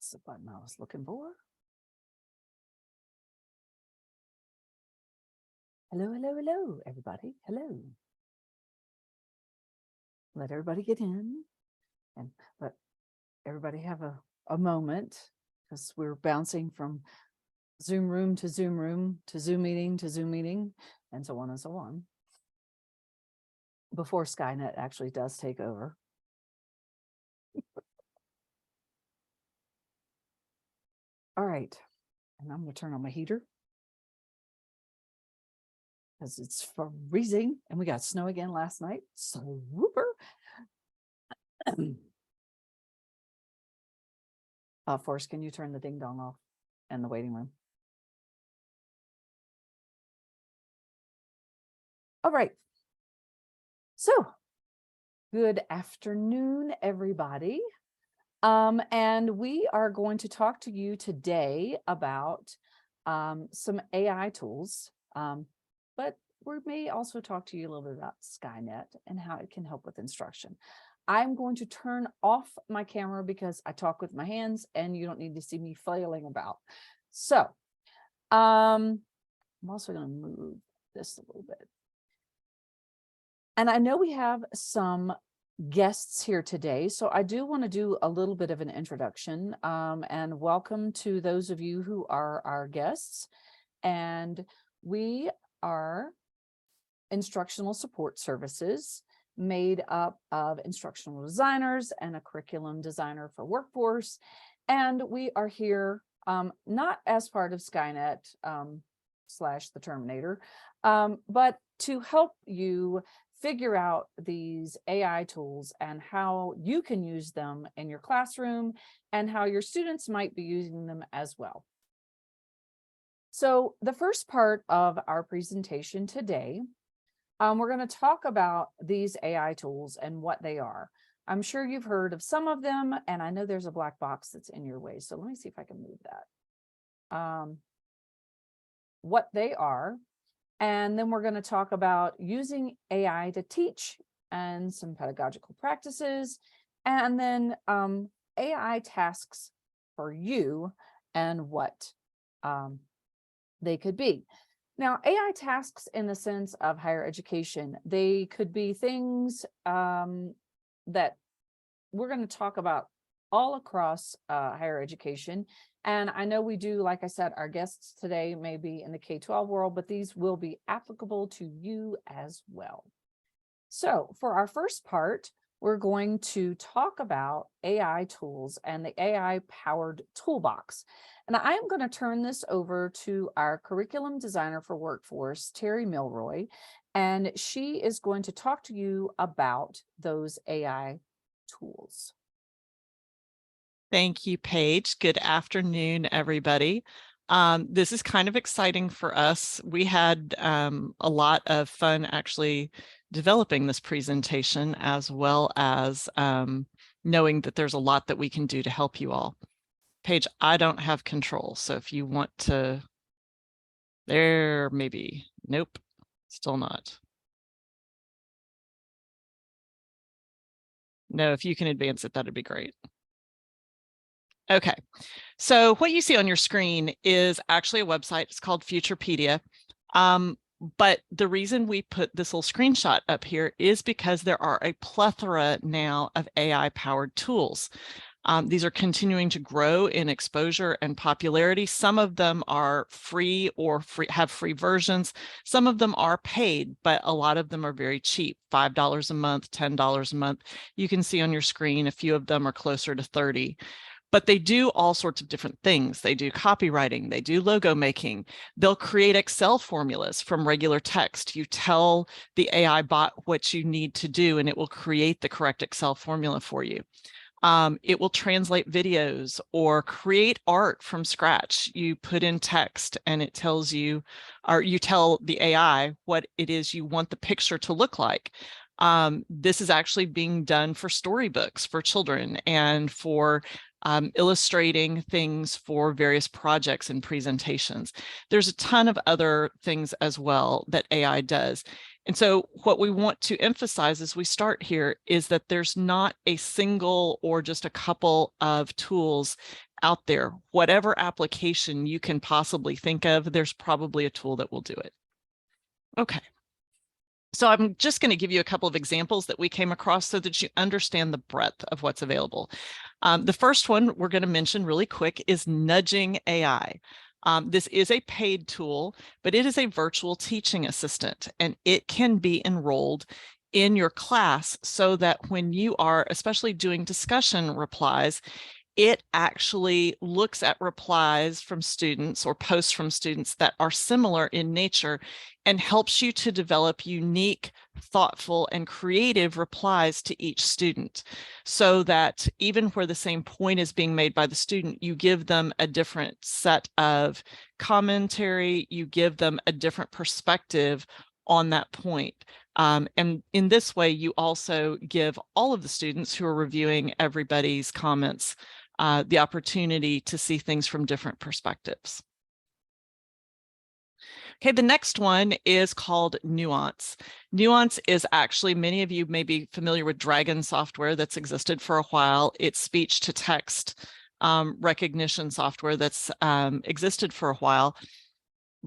That's the button I was looking for. Hello, hello, hello, everybody. Hello. Let everybody get in and let everybody have a moment, because we're bouncing from Zoom room to Zoom room to Zoom meeting to Zoom meeting, and so on and so on, before Skynet actually does take over. All right, and I'm going to turn on my heater because it's freezing, and we got snow again last night. So whooper. Forrest, can you turn the ding dong off in the waiting room? All right. So good afternoon, everybody. And we are going to talk to you today about some AI tools, but we may also talk to you a little bit about Skynet and how it can help with instruction. I'm going to turn off my camera because I talk with my hands and you don't need to see me flailing about. So I'm also going to move this a little bit. And I know we have some guests here today, so I do want to do a little bit of an introduction, and welcome to those of you who are our guests. And we are instructional support services made up of instructional designers and a curriculum designer for workforce. And we are here not as part of Skynet slash the Terminator, but to help you figure out these AI tools and how you can use them in your classroom and how your students might be using them as well. So the first part of our presentation today, we're going to talk about these AI tools and what they are. I'm sure you've heard of some of them, and I know there's a black box that's in your way. So let me see if I can move that. What they are. And then we're going to talk about using AI to teach and some pedagogical practices, and then AI tasks for you and what they could be. Now, AI tasks in the sense of higher education, they could be things that we're going to talk about all across higher education. And I know we do, like I said, our guests today may be in the K-12 world, but these will be applicable to you as well. So for our first part, we're going to talk about AI tools and the AI-powered toolbox. And I'm going to turn this over to our curriculum designer for workforce, Terry Milroy, and she is going to talk to you about those AI tools. Thank you, Paige. Good afternoon, everybody. This is kind of exciting for us. We had a lot of fun actually developing this presentation, as well as knowing that there's a lot that we can do to help you all. Paige, I don't have control, so if you want to, there maybe, nope, still not. No, if you can advance it, that'd be great. Okay, so what you see on your screen is actually a website. It's called Futurepedia. But the reason we put this little screenshot up here is because there are a plethora now of AI-powered tools. These are continuing to grow in exposure and popularity. Some of them are free or have free versions. Some of them are paid, but a lot of them are very cheap, $5 a month, $10 a month. You can see on your screen, a few of them are closer to 30. But they do all sorts of different things. They do copywriting, they do logo making. They'll create Excel formulas from regular text. You tell the AI bot what you need to do, and it will create the correct Excel formula for you. It will translate videos or create art from scratch. You put in text and it tells you, or you tell the AI what it is you want the picture to look like. This is actually being done for storybooks for children and for illustrating things for various projects and presentations. There's a ton of other things as well that AI does. And so what we want to emphasize as we start here is that there's not a single or just a couple of tools out there. Whatever application you can possibly think of, there's probably a tool that will do it. Okay. So I'm just going to give you a couple of examples that we came across so that you understand the breadth of what's available. The first one we're going to mention really quick is Nudging AI. This is a paid tool, but it is a virtual teaching assistant, and it can be enrolled in your class so that when you are especially doing discussion replies, it actually looks at replies from students or posts from students that are similar in nature and helps you to develop unique, thoughtful, and creative replies to each student, so that even where the same point is being made by the student, you give them a different set of commentary, you give them a different perspective on that point. And in this way, you also give all of the students who are reviewing everybody's comments the opportunity to see things from different perspectives. Okay, the next one is called Nuance. Nuance is actually, many of you may be familiar with Dragon software that's existed for a while. It's speech to text recognition software that's existed for a while.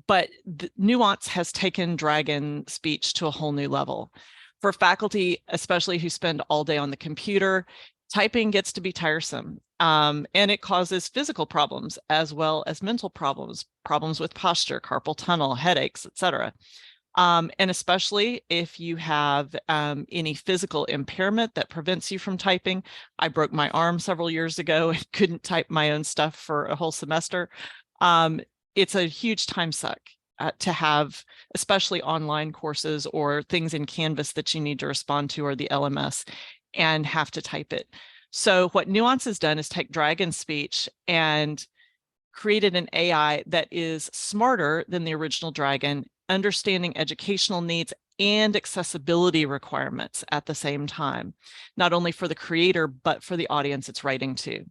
But Nuance has taken Dragon speech to a whole new level. For faculty, especially who spend all day on the computer, typing gets to be tiresome, and it causes physical problems as well as mental problems, problems with posture, carpal tunnel, headaches, etc. And especially if you have any physical impairment that prevents you from typing. I broke my arm several years ago and couldn't type my own stuff for a whole semester. It's a huge time suck to have, especially online courses or things in Canvas that you need to respond to, or the LMS, and have to type it. So what Nuance has done is take Dragon speech and created an AI that is smarter than the original Dragon, understanding educational needs and accessibility requirements at the same time, not only for the creator, but for the audience it's writing to.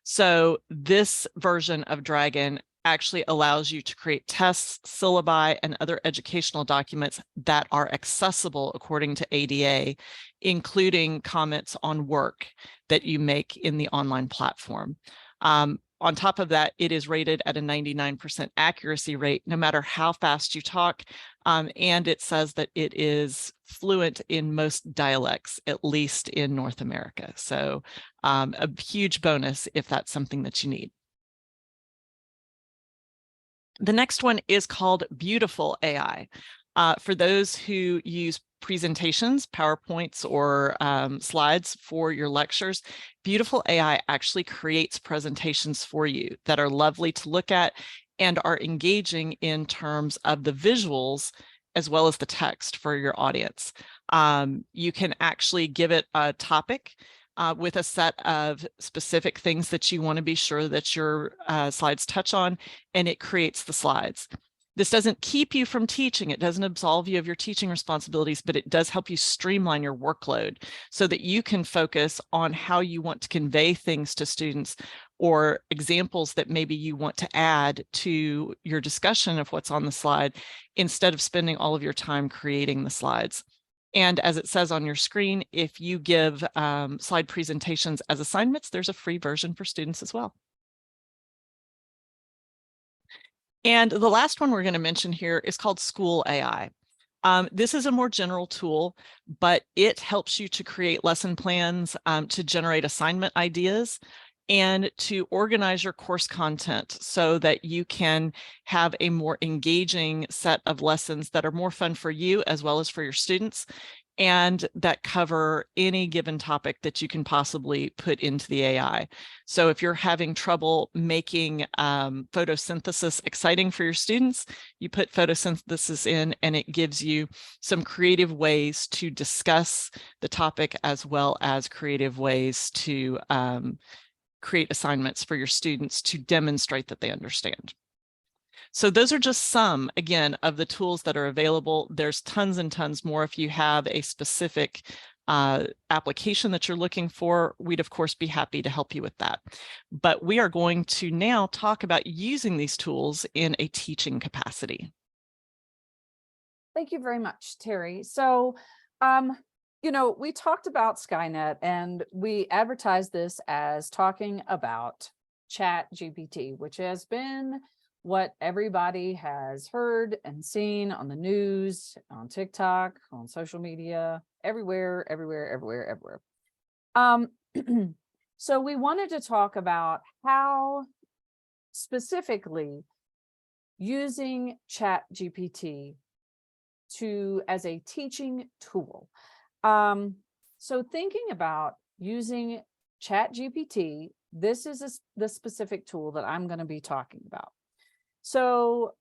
So this version of Dragon actually allows you to create tests, syllabi, and other educational documents that are accessible according to ADA, including comments on work that you make in the online platform. On top of that, it is rated at a 99% accuracy rate, no matter how fast you talk. And it says that it is fluent in most dialects, at least in North America. So a huge bonus if that's something that you need. The next one is called Beautiful AI. For those who use presentations, PowerPoints, or slides for your lectures, Beautiful AI actually creates presentations for you that are lovely to look at and are engaging in terms of the visuals as well as the text for your audience. You can actually give it a topic with a set of specific things that you want to be sure that your slides touch on, and it creates the slides. This doesn't keep you from teaching. It doesn't absolve you of your teaching responsibilities, but it does help you streamline your workload so that you can focus on how you want to convey things to students, or examples that maybe you want to add to your discussion of what's on the slide, instead of spending all of your time creating the slides. And as it says on your screen, if you give slide presentations as assignments, there's a free version for students as well. And the last one we're going to mention here is called School AI. This is a more general tool, but it helps you to create lesson plans, to generate assignment ideas, and to organize your course content so that you can have a more engaging set of lessons that are more fun for you as well as for your students, and that cover any given topic that you can possibly put into the AI. So if you're having trouble making photosynthesis exciting for your students, you put photosynthesis in, and it gives you some creative ways to discuss the topic, as well as creative ways to create assignments for your students to demonstrate that they understand. So those are just some, again, of the tools that are available. There's tons and tons more. If you have a specific application that you're looking for, we'd of course be happy to help you with that. But we are going to now talk about using these tools in a teaching capacity. Thank you very much, Terry. So, we talked about Skynet and we advertised this as talking about Chat GPT, which has been what everybody has heard and seen on the news, on TikTok, on social media, everywhere, everywhere, everywhere, everywhere. Um, so we wanted to talk about how specifically using Chat GPT as a teaching tool. So thinking about using Chat GPT, this is the specific tool that I'm going to be talking about. So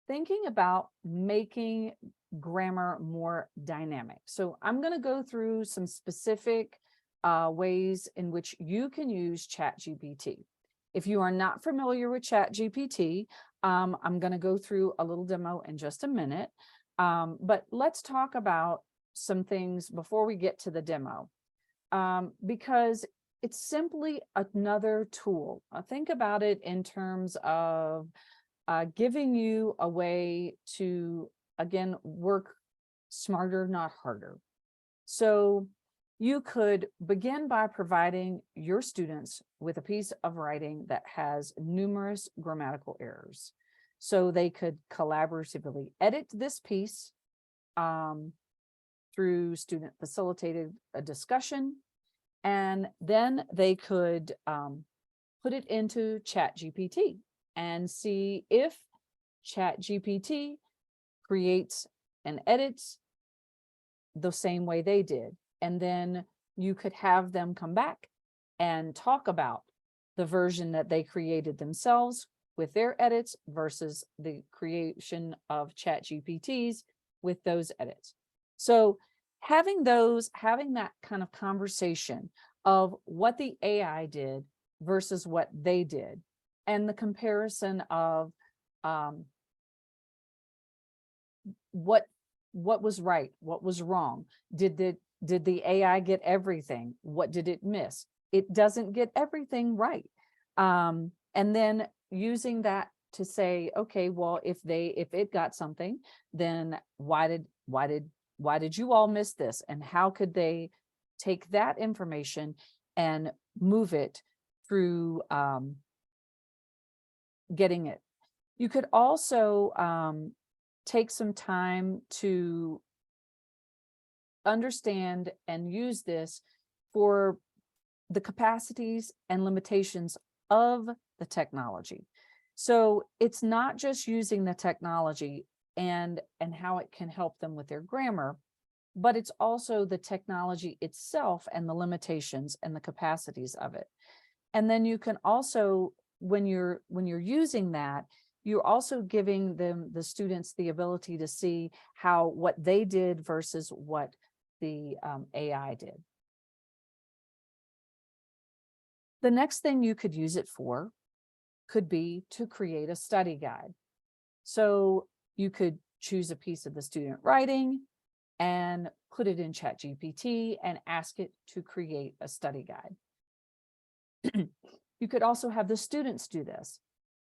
thinking about making grammar more dynamic. So I'm going to go through some specific ways in which you can use Chat GPT. If you are not familiar with Chat GPT, I'm going to go through a little demo in just a minute. But let's talk about some things before we get to the demo, because it's simply another tool. Think about it in terms of giving you a way to, again, work smarter, not harder. So you could begin by providing your students with a piece of writing that has numerous grammatical errors. So they could collaboratively edit this piece through student facilitated discussion, and then they could put it into ChatGPT and see if ChatGPT creates and edits the same way they did. And then you could have them come back and talk about the version that they created themselves with their edits versus the creation of ChatGPT's with those edits. So having that kind of conversation of what the AI did versus what they did, and the comparison of what was right, what was wrong. Did the AI get everything? What did it miss? It doesn't get everything right. And then using that to say, okay, well, if it got something, then why did you all miss this? And how could they take that information and move it through getting it? You could also take some time to understand and use this for the capacities and limitations of the technology. So it's not just using the technology and how it can help them with their grammar, but it's also the technology itself and the limitations and the capacities of it. And then you can also, when you're using that, you're also giving the students the ability to see how what they did versus what the AI did. The next thing you could use it for could be to create a study guide. So you could choose a piece of the student writing and put it in ChatGPT and ask it to create a study guide. You could also have the students do this.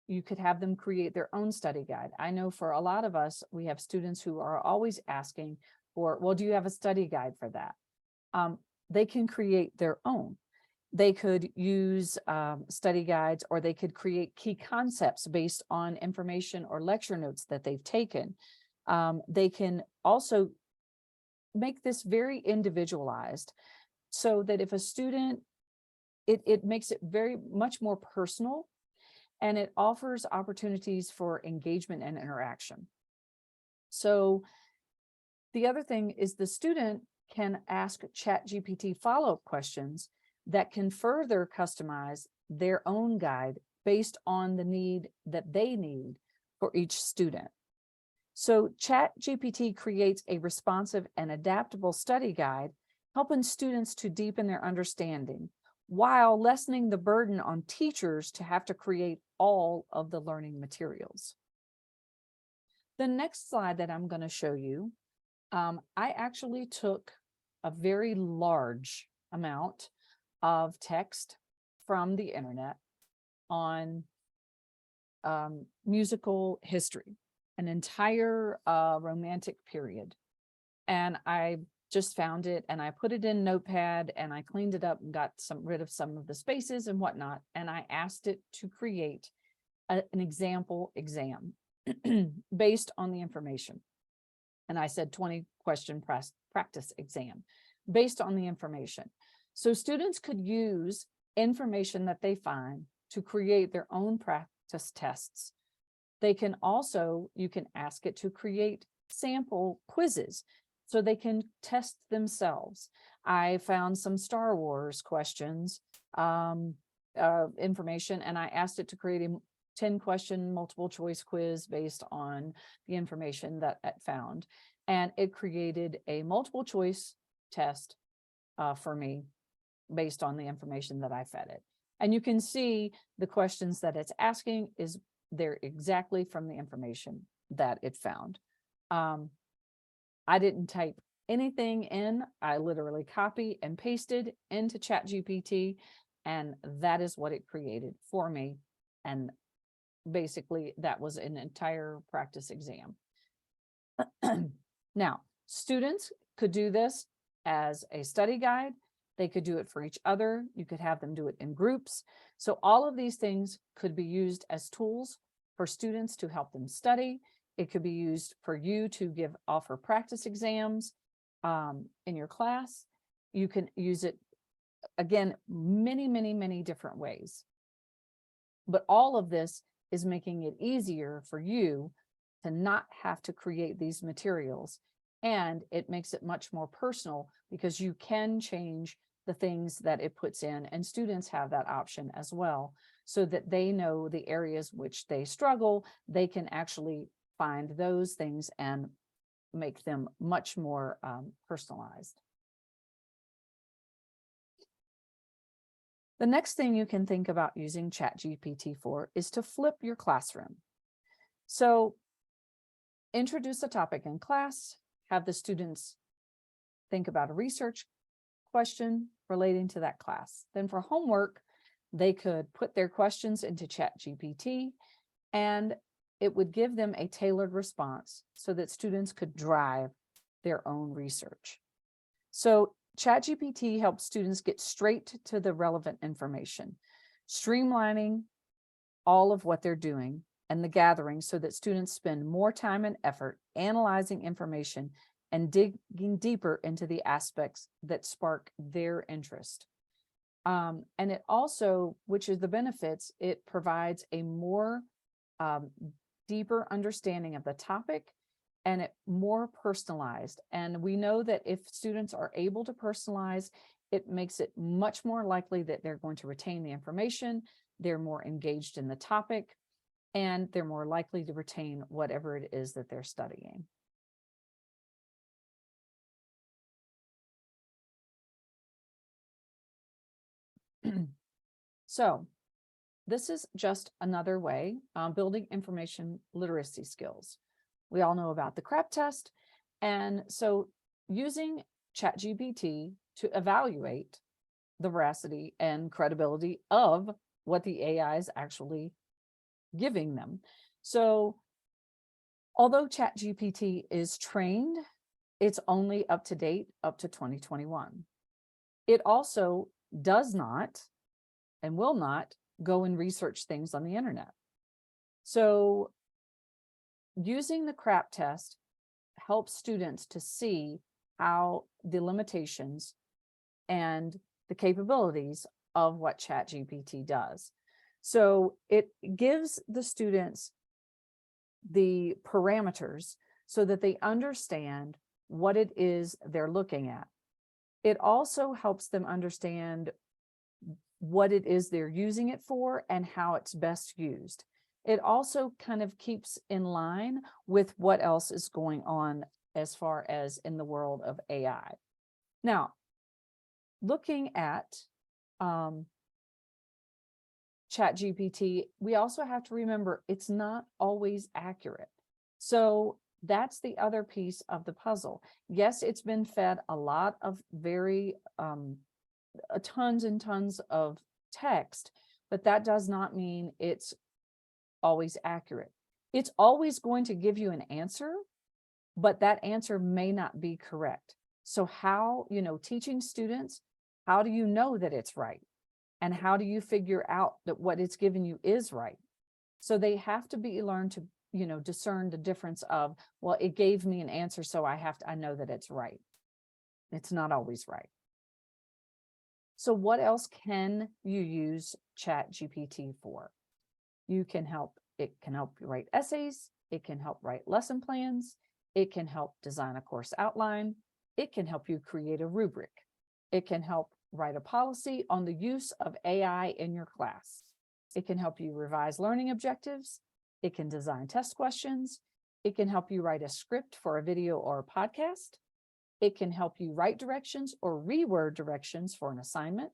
You could have them create their own study guide. I know for a lot of us, we have students who are always asking for, well, do you have a study guide for that? They can create their own. They could use study guides, or they could create key concepts based on information or lecture notes that they've taken. They can also make this very individualized so that if a student, it makes it very much more personal, and it offers opportunities for engagement and interaction. So the other thing is the student can ask ChatGPT follow-up questions that can further customize their own guide based on the need that they need for each student. So ChatGPT creates a responsive and adaptable study guide, helping students to deepen their understanding while lessening the burden on teachers to have to create all of the learning materials. The next slide that I'm going to show you, I actually took a very large amount of text from the internet on musical history. an entire romantic period. And I just found it and I put it in Notepad and I cleaned it up and got rid of some of the spaces and whatnot. And I asked it to create an example exam based on the information. And I said 20 question practice exam based on the information. So students could use information that they find to create their own practice tests. They can also, you can ask it to create sample quizzes so they can test themselves. I found some Star Wars questions, information, and I asked it to create a 10-question multiple choice quiz based on the information that it found. And it created a multiple choice test for me based on the information that I fed it. And you can see the questions that it's asking is they're exactly from the information that it found. I didn't type anything in. I literally copy and pasted into ChatGPT, and that is what it created for me. And basically that was an entire practice exam. Now, students could do this as a study guide. They could do it for each other. You could have them do it in groups. So all of these things could be used as tools for students to help them study. It could be used for you to offer practice exams in your class. You can use it, again, many different ways. But all of this is making it easier for you to not have to create these materials. And it makes it much more personal because you can change the things that it puts in, and students have that option as well, so that they know the areas which they struggle. They can actually find those things and make them much more personalized. The next thing you can think about using ChatGPT for is to flip your classroom. So introduce a topic in class, have the students think about a research question relating to that class. Then for homework, they could put their questions into ChatGPT and it would give them a tailored response so that students could drive their own research. So ChatGPT helps students get straight to the relevant information, streamlining all of what they're doing and the gathering so that students spend more time and effort analyzing information and digging deeper into the aspects that spark their interest. And it also, which is the benefits, it provides a more deeper understanding of the topic and it more personalized. And we know that if students are able to personalize, it makes it much more likely that they're going to retain the information, they're more engaged in the topic, and they're more likely to retain whatever it is that they're studying. So this is just another way building information literacy skills. We all know about the CRAP test. And so using ChatGPT to evaluate the veracity and credibility of what the AI is actually giving them. So although ChatGPT is trained, it's only up to date up to 2021. It also does not and will not go and research things on the internet. So using the CRAP test helps students to see how the limitations and the capabilities of what ChatGPT does. So it gives the students the parameters so that they understand what it is they're looking at. It also helps them understand what it is they're using it for and how it's best used. It also kind of keeps in line with what else is going on as far as in the world of AI. Now, looking at ChatGPT, we also have to remember it's not always accurate. So that's the other piece of the puzzle. Yes, it's been fed a lot of very tons and tons of text, but that does not mean it's always accurate. It's always going to give you an answer, but that answer may not be correct. So how, teaching students, how do you know that it's right? And how do you figure out that what it's given you is right? So they have to be learned to, discern the difference of, well, it gave me an answer, so I know that it's right. It's not always right. So what else can you use ChatGPT for? It can help you write essays. It can help write lesson plans. It can help design a course outline. It can help you create a rubric. It can help write a policy on the use of AI in your class. It can help you revise learning objectives. It can design test questions. It can help you write a script for a video or a podcast. It can help you write directions or reword directions for an assignment.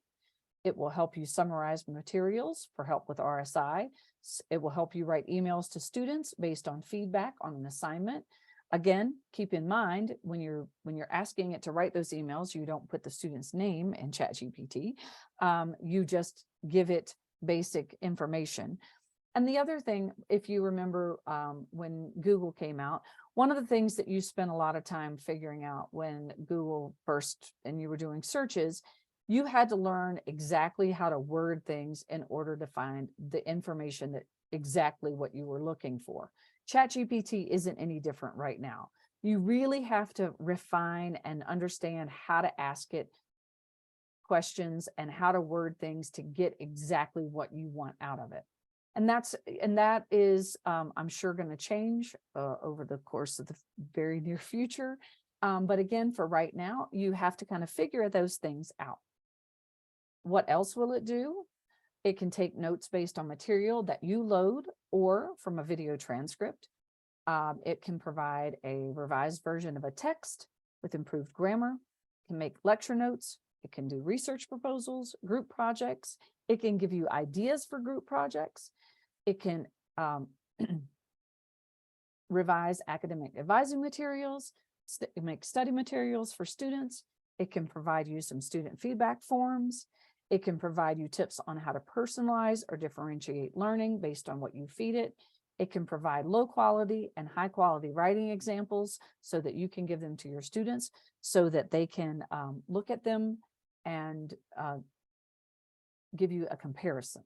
It will help you summarize materials for help with RSI. It will help you write emails to students based on feedback on an assignment. Again, keep in mind when you're asking it to write those emails, you don't put the student's name in ChatGPT. You just give it basic information. And the other thing, if you remember when Google came out, one of the things that you spent a lot of time figuring out when Google first and you were doing searches, you had to learn exactly how to word things in order to find the information that exactly what you were looking for. ChatGPT isn't any different right now. You really have to refine and understand how to ask it questions and how to word things to get exactly what you want out of it. And that is, I'm sure, going to change over the course of the very near future. But again, for right now, you have to kind of figure those things out. What else will it do? It can take notes based on material that you load or from a video transcript. It can provide a revised version of a text with improved grammar. It can make lecture notes. It can do research proposals, group projects. It can give you ideas for group projects. It can revise academic advising materials, make study materials for students. It can provide you some student feedback forms. It can provide you tips on how to personalize or differentiate learning based on what you feed it. It can provide low quality and high quality writing examples so that you can give them to your students so that they can look at them and give you a comparison.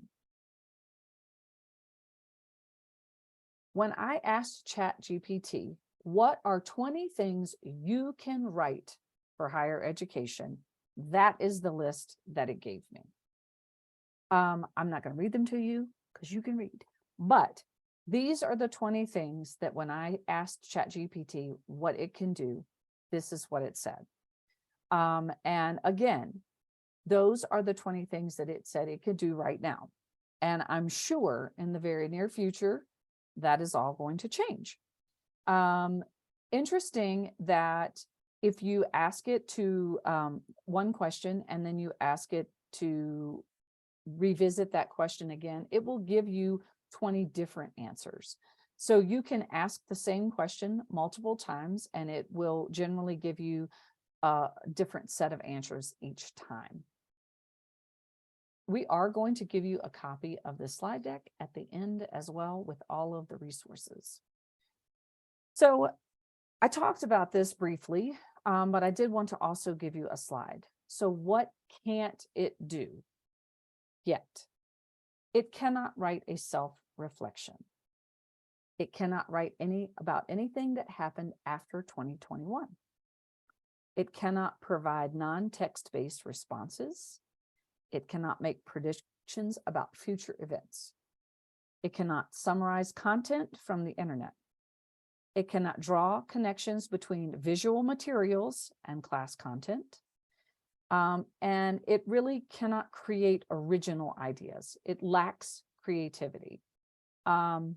When I asked ChatGPT, what are 20 things you can write for higher education? That is the list that it gave me. I'm not going to read them to you because you can read, but these are the 20 things that when I asked ChatGPT what it can do, this is what it said. And again, those are the 20 things that it said it could do right now. And I'm sure in the very near future, that is all going to change. Interesting that if you ask it to one question and then you ask it to revisit that question again, it will give you 20 different answers. So you can ask the same question multiple times and it will generally give you a different set of answers each time. We are going to give you a copy of the slide deck at the end as well with all of the resources. So I talked about this briefly, but I did want to also give you a slide. So what can't it do yet? It cannot write a self-reflection. It cannot write about anything that happened after 2021. It cannot provide non-text-based responses. It cannot make predictions about future events. It cannot summarize content from the internet. It cannot draw connections between visual materials and class content. And it really cannot create original ideas. It lacks creativity. And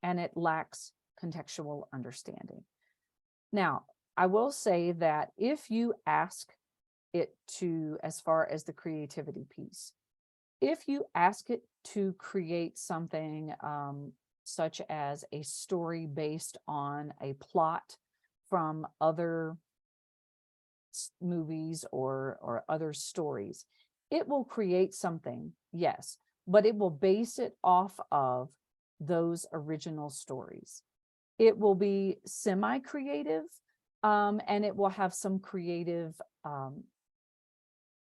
it lacks contextual understanding. Now, I will say that if you ask it to, as far as the creativity piece, if you ask it to create something such as a story based on a plot from other movies or other stories, it will create something, yes, but it will base it off of those original stories. It will be semi-creative, and it will have some creative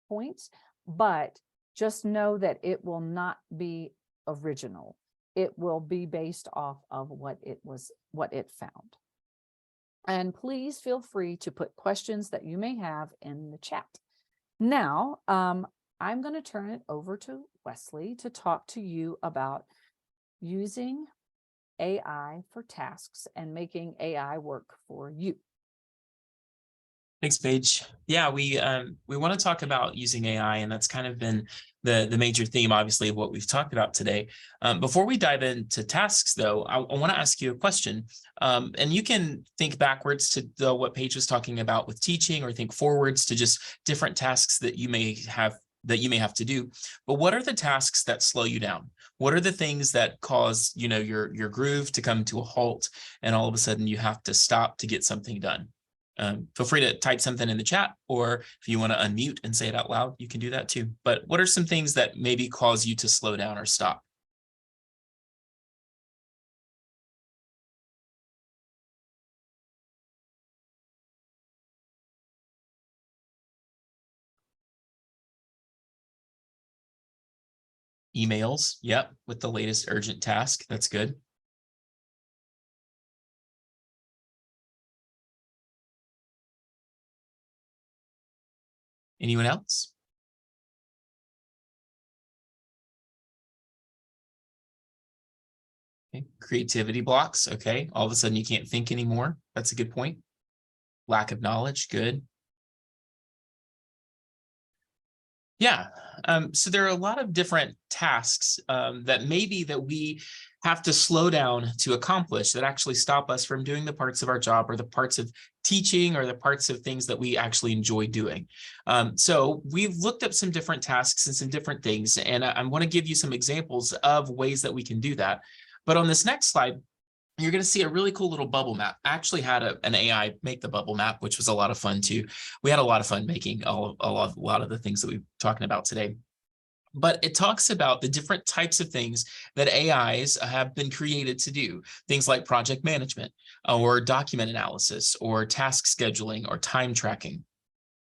points, but just know that it will not be original. It will be based off of what it found. And please feel free to put questions that you may have in the chat. Now, I'm going to turn it over to Wesley to talk to you about using AI for tasks and making AI work for you. Thanks, Paige. Yeah, we want to talk about using AI, and that's kind of been the major theme, obviously, of what we've talked about today. Before we dive into tasks, though, I want to ask you a question, and you can think backwards to what Paige was talking about with teaching, or think forwards to just different tasks that you may have to do. But what are the tasks that slow you down? What are the things that cause, your groove to come to a halt, and all of a sudden you have to stop to get something done? Feel free to type something in the chat, or if you want to unmute and say it out loud, you can do that too. But what are some things that maybe cause you to slow down or stop? Emails, yep, with the latest urgent task. That's good. Anyone else? Okay. Creativity blocks. Okay. All of a sudden you can't think anymore. That's a good point. Lack of knowledge. Good. Yeah. So there are a lot of different tasks that we have to slow down to accomplish, that actually stop us from doing the parts of our job, or the parts of teaching, or the parts of things that we actually enjoy doing. So we've looked up some different tasks and some different things, and I want to give you some examples of ways that we can do that. But on this next slide, you're going to see a really cool little bubble map. I actually had an AI make the bubble map, which was a lot of fun too. We had a lot of fun making a lot of the things that we're talking about today. But it talks about the different types of things that AIs have been created to do. Things like project management, or document analysis, or task scheduling, or time tracking.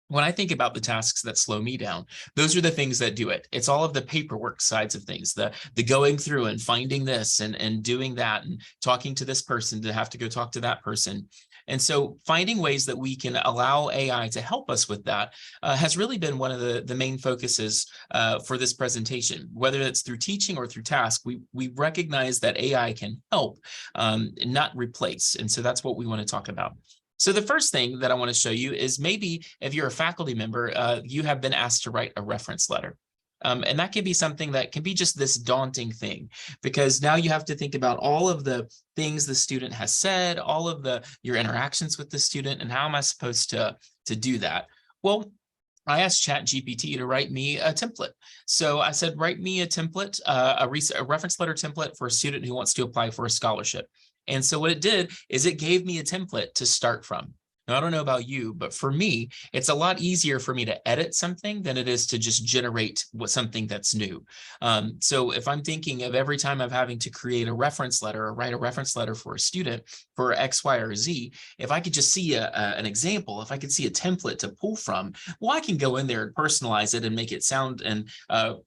When I think about the tasks that slow me down, those are the things that do it. It's all of the paperwork sides of things, the going through and finding this and doing that, and talking to this person to have to go talk to that person. And so finding ways that we can allow AI to help us with that has really been one of the main focuses for this presentation. Whether it's through teaching or through task, we recognize that AI can help, not replace. And so that's what we want to talk about. So the first thing that I want to show you is, maybe if you're a faculty member, you have been asked to write a reference letter. And that can be something that can be just this daunting thing, because now you have to think about all of the things the student has said, all of your interactions with the student, and how am I supposed to do that? Well, I asked ChatGPT to write me a template. So I said, write me a template, a reference letter template for a student who wants to apply for a scholarship. And so what it did is it gave me a template to start from. Now, I don't know about you, but for me, it's a lot easier for me to edit something than it is to just generate something that's new. So if I'm thinking of every time I'm having to create a reference letter, or write a reference letter for a student for X, Y, or Z, if I could just see an example, if I could see a template to pull from, well, I can go in there and personalize it and make it sound and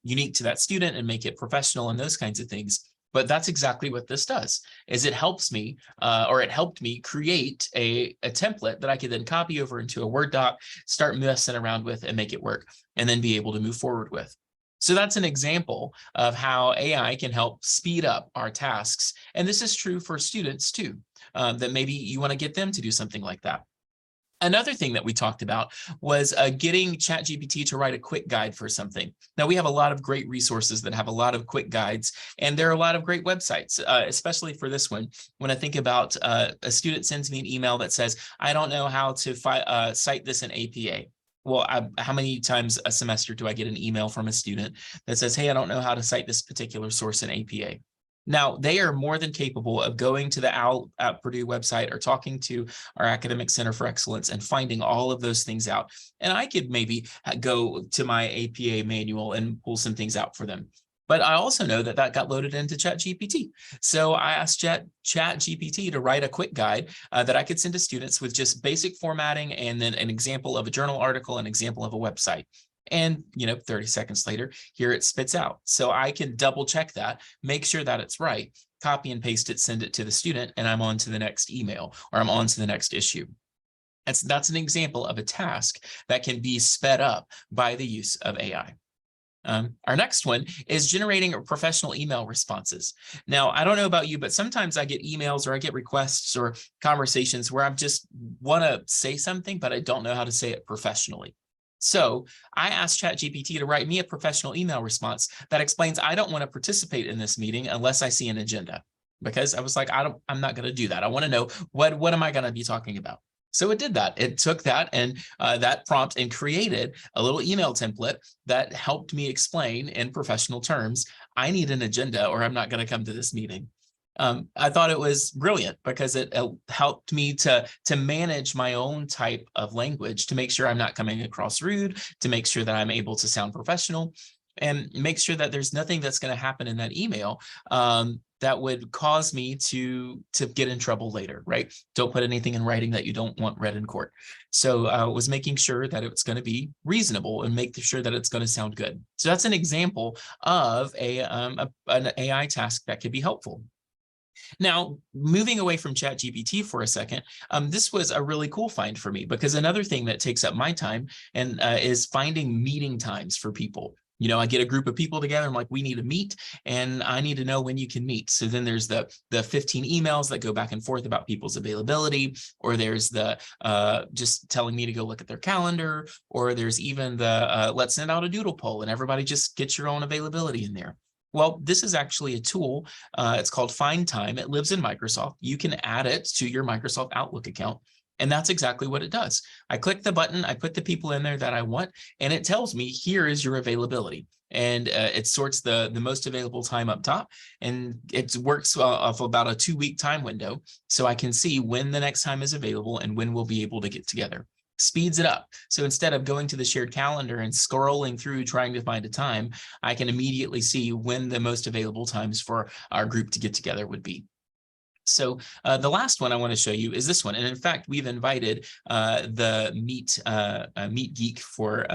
unique to that student, and make it professional and those kinds of things. But that's exactly what this does, is it helps me, or it helped me create a template that I could then copy over into a Word doc, start messing around with, and make it work, and then be able to move forward with. So that's an example of how AI can help speed up our tasks. And this is true for students too, that maybe you want to get them to do something like that. Another thing that we talked about was getting ChatGPT to write a quick guide for something. Now, we have a lot of great resources that have a lot of quick guides, and there are a lot of great websites, especially for this one. When I think about a student sends me an email that says, I don't know how to cite this in APA. Well, how many times a semester do I get an email from a student that says, hey, I don't know how to cite this particular source in APA? Now, they are more than capable of going to the OWL at Purdue website, or talking to our Academic Center for Excellence, and finding all of those things out. And I could maybe go to my APA manual and pull some things out for them. But I also know that that got loaded into ChatGPT. So I asked ChatGPT to write a quick guide that I could send to students with just basic formatting and then an example of a journal article, an example of a website. And 30 seconds later, here it spits out. So I can double check that, make sure that it's right, copy and paste it, send it to the student, and I'm on to the next email, or I'm on to the next issue. That's an example of a task that can be sped up by the use of AI. Our next one is generating professional email responses. Now, I don't know about you, but sometimes I get emails or I get requests or conversations where I just want to say something, but I don't know how to say it professionally. So I asked ChatGPT to write me a professional email response that explains I don't want to participate in this meeting unless I see an agenda, because I was like, I'm not going to do that. I want to know what am I going to be talking about? So it did that. It took that and that prompt and created a little email template that helped me explain in professional terms, I need an agenda or I'm not going to come to this meeting. I thought it was brilliant because it helped me to manage my own type of language, to make sure I'm not coming across rude, to make sure that I'm able to sound professional, and make sure that there's nothing that's going to happen in that email that would cause me to get in trouble later, right? Don't put anything in writing that you don't want read in court. So I was making sure that it's going to be reasonable and make sure that it's going to sound good. So that's an example of an AI task that could be helpful. Now, moving away from ChatGPT for a second, this was a really cool find for me, because another thing that takes up my time and is finding meeting times for people. I get a group of people together. I'm like, we need to meet, and I need to know when you can meet. So then there's the 15 emails that go back and forth about people's availability, or there's the just telling me to go look at their calendar, or there's even the let's send out a doodle poll and everybody just get your own availability in there. Well, this is actually a tool. It's called Find Time. It lives in Microsoft. You can add it to your Microsoft Outlook account. And that's exactly what it does. I click the button, I put the people in there that I want, and it tells me, here is your availability. And it sorts the most available time up top, and it works off about a 2-week time window. So I can see when the next time is available and when we'll be able to get together. Speeds it up. So instead of going to the shared calendar and scrolling through trying to find a time, I can immediately see when the most available times for our group to get together would be. So the last one I want to show you is this one. And in fact, we've invited the Meet Geek for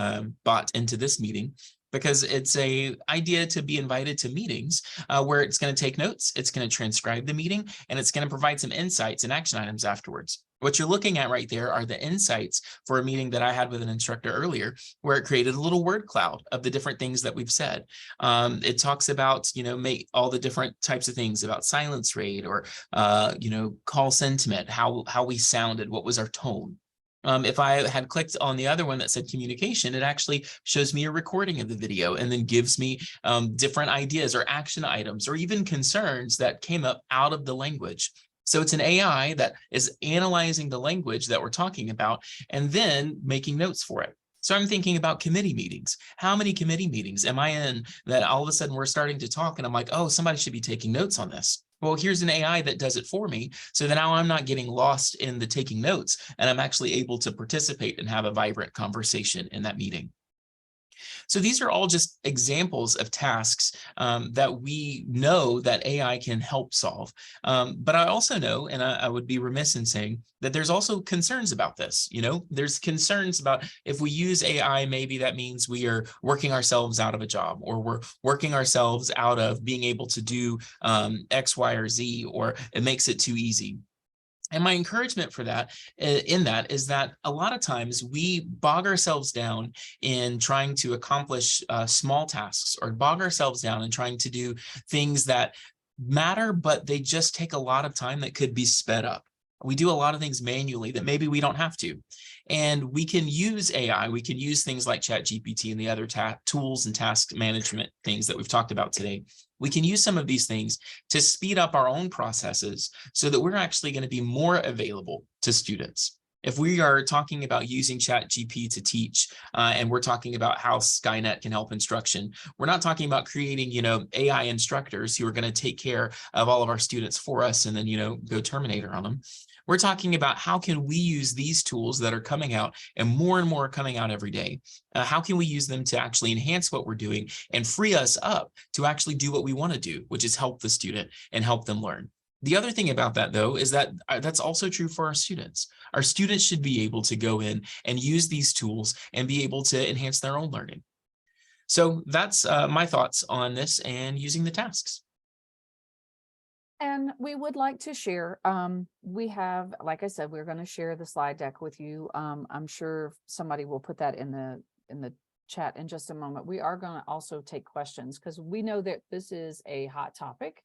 bot into this meeting, because it's an idea to be invited to meetings where it's going to take notes, it's going to transcribe the meeting, and it's going to provide some insights and action items afterwards. What you're looking at right there are the insights for a meeting that I had with an instructor earlier, where it created a little word cloud of the different things that we've said. It talks about, make all the different types of things about silence rate, or, call sentiment, how we sounded, what was our tone. If I had clicked on the other one that said communication, it actually shows me a recording of the video and then gives me different ideas or action items or even concerns that came up out of the language. So it's an AI that is analyzing the language that we're talking about and then making notes for it. So I'm thinking about committee meetings. How many committee meetings am I in that all of a sudden we're starting to talk and I'm like, oh, somebody should be taking notes on this. Well, here's an AI that does it for me. So that now I'm not getting lost in the taking notes, and I'm actually able to participate and have a vibrant conversation in that meeting. So these are all just examples of tasks that we know that AI can help solve. But I also know, and I would be remiss in saying, that there's also concerns about this. There's concerns about if we use AI, maybe that means we are working ourselves out of a job, or we're working ourselves out of being able to do X, Y, or Z, or it makes it too easy. And my encouragement for that is that a lot of times we bog ourselves down in trying to accomplish small tasks, or bog ourselves down in trying to do things that matter, but they just take a lot of time that could be sped up. We do a lot of things manually that maybe we don't have to. And we can use AI, we can use things like ChatGPT and the other tools and task management things that we've talked about today. We can use some of these things to speed up our own processes so that we're actually going to be more available to students. If we are talking about using ChatGPT to teach, and we're talking about how Skynet can help instruction, we're not talking about creating, AI instructors who are going to take care of all of our students for us and then, go Terminator on them. We're talking about how can we use these tools that are coming out, and more are coming out every day. How can we use them to actually enhance what we're doing and free us up to actually do what we want to do, which is help the student and help them learn. The other thing about that, though, is that that's also true for our students. Our students should be able to go in and use these tools and be able to enhance their own learning. So that's my thoughts on this and using the tasks. And we would like to share, we have, like I said, we're going to share the slide deck with you. I'm sure somebody will put that in the chat in just a moment. We are going to also take questions because we know that this is a hot topic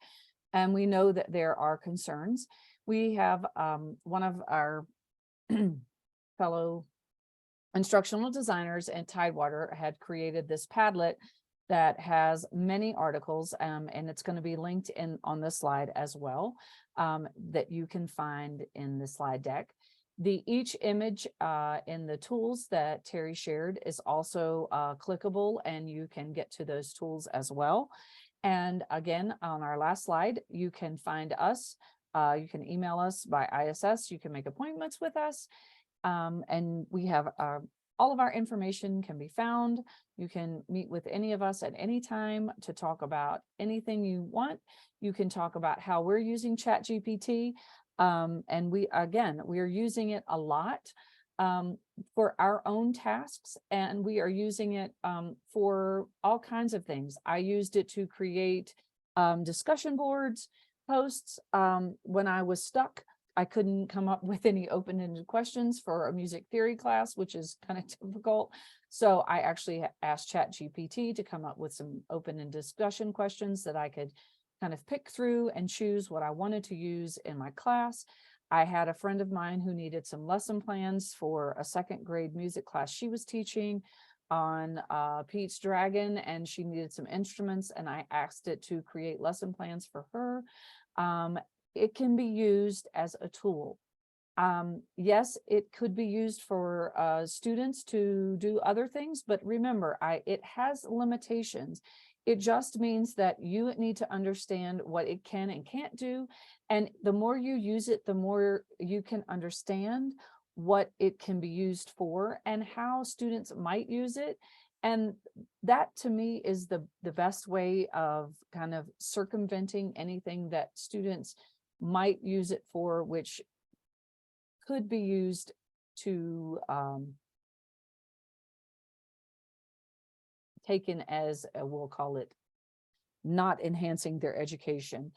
and we know that there are concerns. We have one of our fellow instructional designers at Tidewater had created this Padlet that has many articles, and it's going to be linked in on this slide as well, that you can find in the slide deck. Each image in the tools that Terry shared is also clickable, and you can get to those tools as well. And again, on our last slide, you can find us. You can email us by ISS. You can make appointments with us. And we have all of our information can be found. You can meet with any of us at any time to talk about anything you want. You can talk about how we're using ChatGPT. And we are using it a lot for our own tasks, and we are using it for all kinds of things. I used it to create discussion boards, posts. When I was stuck, I couldn't come up with any open-ended questions for a music theory class, which is kind of difficult. So I actually asked ChatGPT to come up with some open-ended discussion questions that I could kind of pick through and choose what I wanted to use in my class. I had a friend of mine who needed some lesson plans for a second grade music class she was teaching on Pete's Dragon, and she needed some instruments, and I asked it to create lesson plans for her. It can be used as a tool. Yes, it could be used for students to do other things, but remember, it has limitations. It just means that you need to understand what it can and can't do. And the more you use it, the more you can understand what it can be used for and how students might use it. And that to me is the best way of kind of circumventing anything that students might use it for, which could be used to taken as we'll call it not enhancing their education.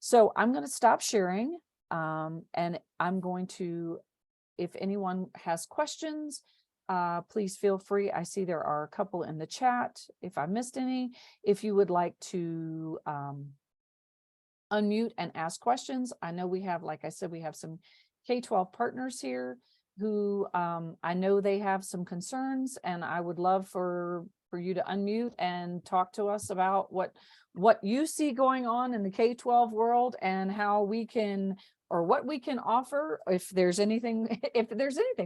So I'm going to stop sharing, and I'm going to, if anyone has questions, please feel free. I see there are a couple in the chat. If I missed any, if you would like to unmute and ask questions. I know we have, like I said, we have some K-12 partners here who I know they have some concerns, and I would love for you to unmute and talk to us about what you see going on in the K-12 world and how we can, or what we can offer, if there's anything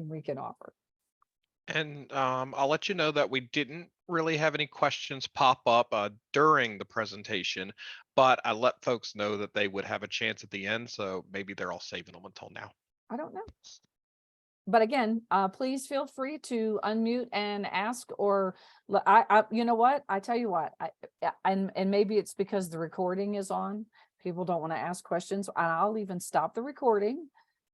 we can offer. And I'll let you know that we didn't really have any questions pop up during the presentation, but I let folks know that they would have a chance at the end, so maybe they're all saving them until now. I don't know. But again, please feel free to unmute and ask, or you know what, I tell you what, and maybe it's because the recording is on. People don't want to ask questions. I'll even stop the recording